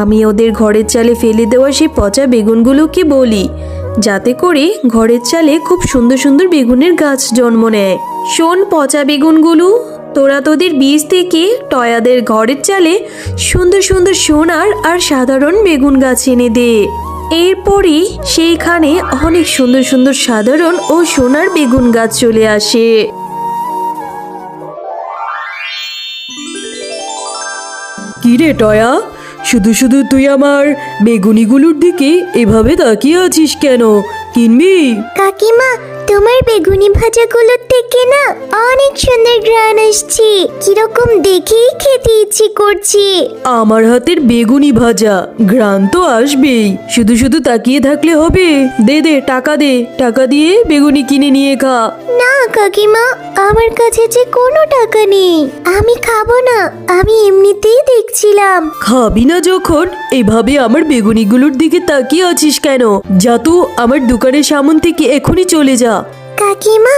আমি ওদের ঘরের চালে ফেলে দেওয়া সেই পচা বেগুনগুলোকে বলি, যাতে করে ঘরের চালে খুব সুন্দর সুন্দর বেগুনের গাছ জন্ম নেয়। শোন পচা বেগুনগুলো, তোরা তোদের বীজ থেকে টয়াদের ঘরের চালে সুন্দর সুন্দর সোনার আর সাধারণ বেগুন গাছ এনে দে। এরপরই সেইখানে অনেক সুন্দর সুন্দর সাধারণ ও সোনার বেগুন গাছ চলে আসে। কিরে টয়া, শুধু শুধু তুই আমার বেগুনিগুলোর দিকে এভাবে তাকিয়ে আছিস কেন? কিনবি? কাকিমা, তোমার বেগুনি ভাজাগুলোর থেকে না অনেক সুন্দর ঘ্রাণ আসছে। কিরকম দেখেই খেতে ইচ্ছে করছে। আমার হাতের বেগুনি ভাজা, ঘ্রাণ তো আসবেই। শুধু শুধু তাকিয়ে থাকলে হবে? দে দে টাকা দে, টাকা দিয়ে বেগুনি কিনে নিয়ে খা। না কাকিমা, আমার কাছে যে কোনো টাকা নেই। আমি খাবো না, আমি এমনিতেই দেখছিলাম। খাবি না যখন এভাবে আমার বেগুনিগুলোর দিকে তাকিয়ে আছিস কেন? যা তো আমার দোকানের সামনে থেকে এখনই চলে যা। কাকিমা,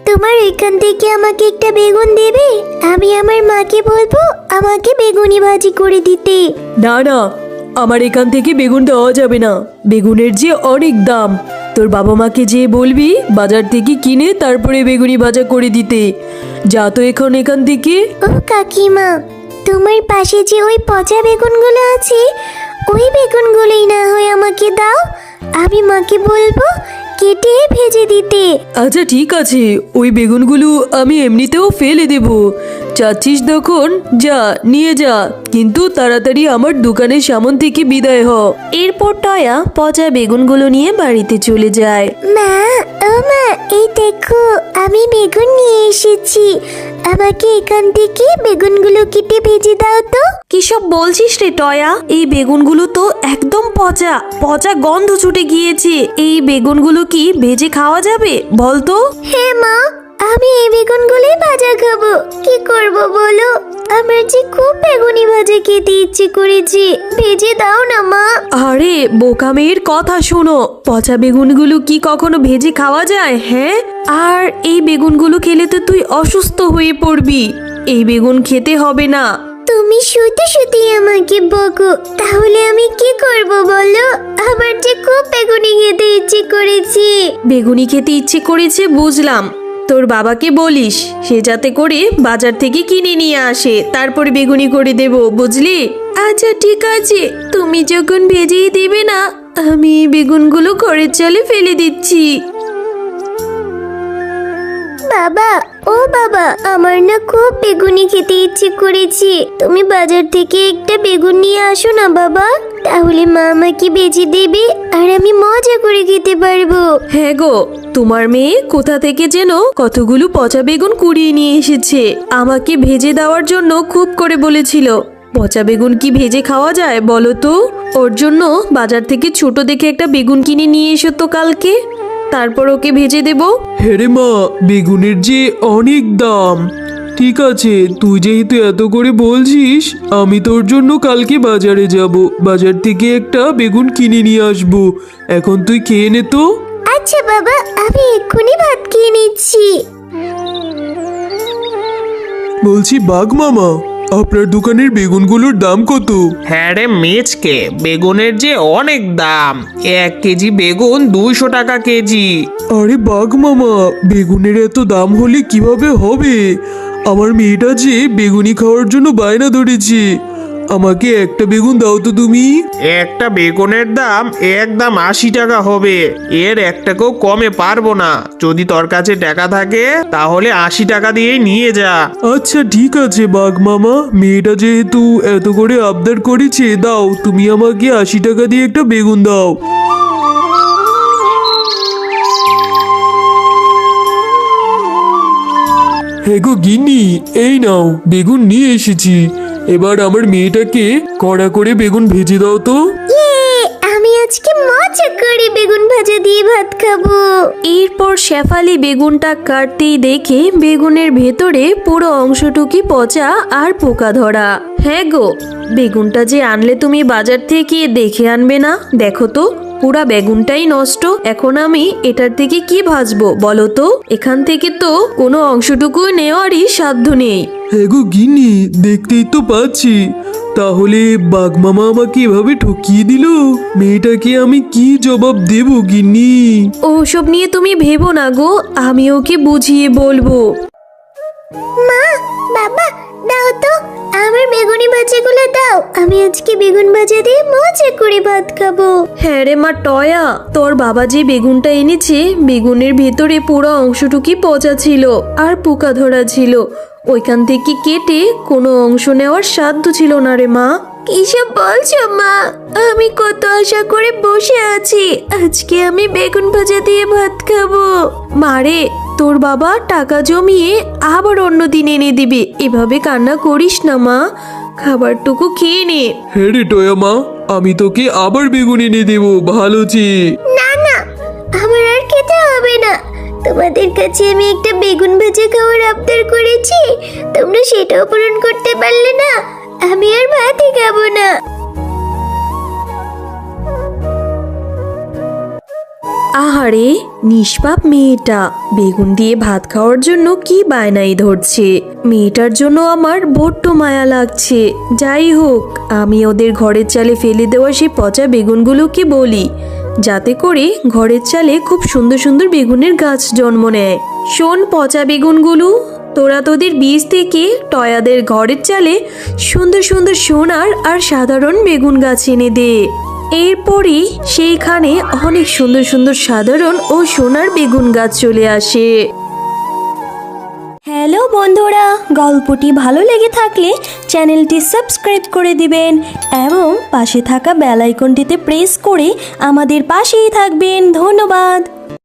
তোমার এখান থেকে আমাকে একটা বেগুন দেবে? আমি আমার মাকে বলবো আমাকে বেগুনি ভাজি করে দিতে। না না, আমার এখান থেকে বেগুন দেওয়া যাবে না। বেগুনের যে অনেক দাম। তোর বাবা মাকে যে বলবি বাজার থেকে কিনে তারপরে বেগুনি ভাজা করে দিতে। যা তো এখান থেকে। ও কাকিমা, তোমার পাশে যে ওই পচা বেগুনগুলো আছে, ওই বেগুনগুলোই না হয় আমাকে দাও। আমি মাকে বলবো কেটে ভেজে দিতে। আচ্ছা ঠিক আছে, ওই বেগুনগুলো আমি এমনিতেও ফেলে দেব। চাচ্ছিস তখন যা নিয়ে যা, কিন্তু তাড়াতাড়ি আমার দোকানের সামন থেকে বিদায় হ। এরপর টয়া পচা বেগুনগুলো নিয়ে বাড়িতে চলে যায়। মা, ও মা, এই দেখো আমি বেগুন নিয়ে এসেছি। আমাকে এখান থেকে বেগুনগুলো কেটে ভেজে দাও তো। কিসব বলছিস রে টয়া? এই বেগুনগুলো তো একদম পচা পচা গন্ধ ছুটে গিয়েছে। এই বেগুনগুলো কি ভেজে খাওয়া যাবে বলতো? হ্যাঁ মা, আমি এই বেগুনগুলোই ভাজা খাবো। কি করব বলো? আমার যে খুব বেগুনি ভাজা খেতে ইচ্ছে করেছে। ভেজে দাও না মা। আরে বোকা মেয়ের কথা শোনো, পচা বেগুনগুলো কি কখনো ভেজে খাওয়া যায়? হ্যাঁ, আর এই বেগুনগুলো খেলে তো তুই অসুস্থ হয়ে পড়বি। এই বেগুন খেতে হবে না। তুমি শুধু শুধু আমাকে বকো, তাহলে আমি কি করব বলো? আমার যে খুব বেগুনি খেতে ইচ্ছে করেছে। বেগুনি খেতে ইচ্ছে করেছে বুঝলাম, তোর বাবাকে বলিস সে যাতে করে বাজার থেকে কিনে নিয়ে আসে, তারপরে বেগুনি করে দেব, বুঝলি? আচ্ছা ঠিক আছে, তুমি যখন ভেজেই দেবে না, আমি বেগুনগুলো ঘরের চালে ফেলে দিচ্ছি। বাবা, ও বাবা, আমার না খুব বেগুনি খেতে ইচ্ছে করেছে। তুমি বাজার থেকে একটা বেগুন নিয়ে আসো না বাবা, তাহলে মা আমাকে ভেজে দেবে আর আমি মজা করে খেতে পারবো। হ্যাঁ গো, তোমার মেয়ে কোথা থেকে যেন কতগুলো পচা বেগুন কুড়িয়ে নিয়ে এসেছে, আমাকে ভেজে দেওয়ার জন্য খুব করে বলেছিল। পচা বেগুন কি ভেজে খাওয়া যায় বলো তো? ওর জন্য বাজার থেকে ছোট দেখে একটা বেগুন কিনে নিয়ে এসো তো কালকে, তারপর ওকে ভেজে দেব। হ্যাঁ রে মা, বেগুনের যে অনেক দাম। ঠিক আছে, তুই যেহেতু এত করে বলছিস, আমি তোর জন্য কালকে বাজারে যাব। বাজার থেকে একটা বেগুন কিনে নিয়ে আসবো। এখন তুই খেয়ে নে তো। আচ্ছা বাবা, আমি এক্ষুনি ভাত খেয়ে নিচ্ছি। বলছি বাঘ মামা, আপনার দোকানের বেগুনগুলোর দাম কত? হ্যাঁ রে মেচকে, বেগুনের যে অনেক দাম। 1 কেজি বেগুন 200 টাকা কেজি। আরে বাঘ মামা, বেগুনের এত দাম হলে কিভাবে হবে? আমার মেয়েটা যে বেগুনি খাওয়ার জন্য বায়না ধরেছে। আমাকে একটা বেগুন দাও তো তুমি। একটা বেগুনের দাম একদম 80 টাকা হবে। এর একটাকেও কমে পারবো না। যদি তোর কাছে টাকা থাকে তাহলে 80 টাকা দিয়ে নিয়ে যা। আচ্ছা ঠিক আছে বাঘ মামা, মেয়েটা যেহেতু এত করে আবদার করেছে, দাও তুমি আমাকে 80 টাকা দিয়ে একটা বেগুন দাও। হ্যাঁ গো গিন্নি, এই নাও বেগুন নিয়ে এসেছি। এবার আমার মেয়েটাকে কড়া করে বেগুন ভেজে দাও তো। আমি আজকে মজা করে বেগুন ভাজা দিয়ে ভাত খাবো। এরপর শেফালি বেগুনটা কাটতেই দেখে বেগুনের ভেতরে পুরো অংশটুকি পচা আর পোকা ধরা। হ্যাঁ গো, বেগুনটা যে আনলে তুমি বাজার থেকে দেখে আনবে না? দেখো তো পুরা বেগুনটাই নষ্ট। এখন আমি এটার থেকে কি ভাজবো বলো তো? এখান থেকে তো কোনো অংশটুকু নেওয়ারই সাধ্য নেই। হ্যাঁ গো গিন্নি, দেখতেই তো পাচ্ছি। তাহলে বাঘমামা আমাকে এভাবে ঠকিয়ে দিল, মেয়েটাকে আমি কি জবাব দেব গিন্নি? ওসব নিয়ে তুমি ভেবো না গো, আমি ওকে বুঝিয়ে বলবো। মা, বাবা, দাও তো আমার বেগুনি ভাজাগুলো দাও। আমি আজকে বেগুন ভাজা দিয়ে মজা করে ভাত খাবো। হ্যাঁ রে মা টয়া, তোর বাবা যে বেগুনটা এনেছে বেগুনের ভেতরে পুরো অংশটুকি পচা ছিল আর পোকা ধরা ছিল। ওইখান থেকে কেটে কোনো অংশ নেওয়ার সাধ্য ছিল না রে মা। কিসব বলছো মা? আমি কত আশা করে বসে আছি, আজকে আমি বেগুন ভাজা দিয়ে ভাত খাবো। মারে, তোর বাবা টাকা জমিয়ে আবার অন্য দিন এনে দিবে, এভাবে কান্না করিস না মা, খাবারটুকু খেয়ে নে। হ্যাঁ রে টয়া মা, আমি তোকে আবার বেগুন এনে দেবো, ভালো চেয়ে। না না, আমার আর খেতে হবে না। তোমাদের কাছে আমি একটা বেগুন ভাজা খাওয়ার আবদার করেছি, তোমরা সেটাও পূরণ করতে পারলে না। আমি আর ভাতই খাবো না। আহারে নিষ্পাপ মেয়েটা বেগুন দিয়ে ভাত খাওয়ার জন্য কি বায়নাই ধরছে। মেয়েটার জন্য আমার বড্ড মায়া লাগছে। যাই হোক, আমি ওদের ঘরের চালে ফেলে দেওয়া সেই পচা বেগুনগুলোকে বলি, যাতে করে ঘরের চালে খুব সুন্দর সুন্দর বেগুনের গাছ জন্ম নেয়। শোন পচা বেগুনগুলো, তোরা তোদের বীজ থেকে টয়াদের ঘরের চালে সুন্দর সুন্দর সোনার আর সাধারণ বেগুন গাছ এনে দে। এরপরই সেইখানে অনেক সুন্দর সুন্দর সাধারণ ও সোনার বেগুন গাছ চলে আসে। হ্যালো বন্ধুরা, গল্পটি ভালো লেগে থাকলে চ্যানেলটি সাবস্ক্রাইব করে দিবেন এবং পাশে থাকা বেল আইকনটিতে প্রেস করে আমাদের পাশেই থাকবেন। ধন্যবাদ।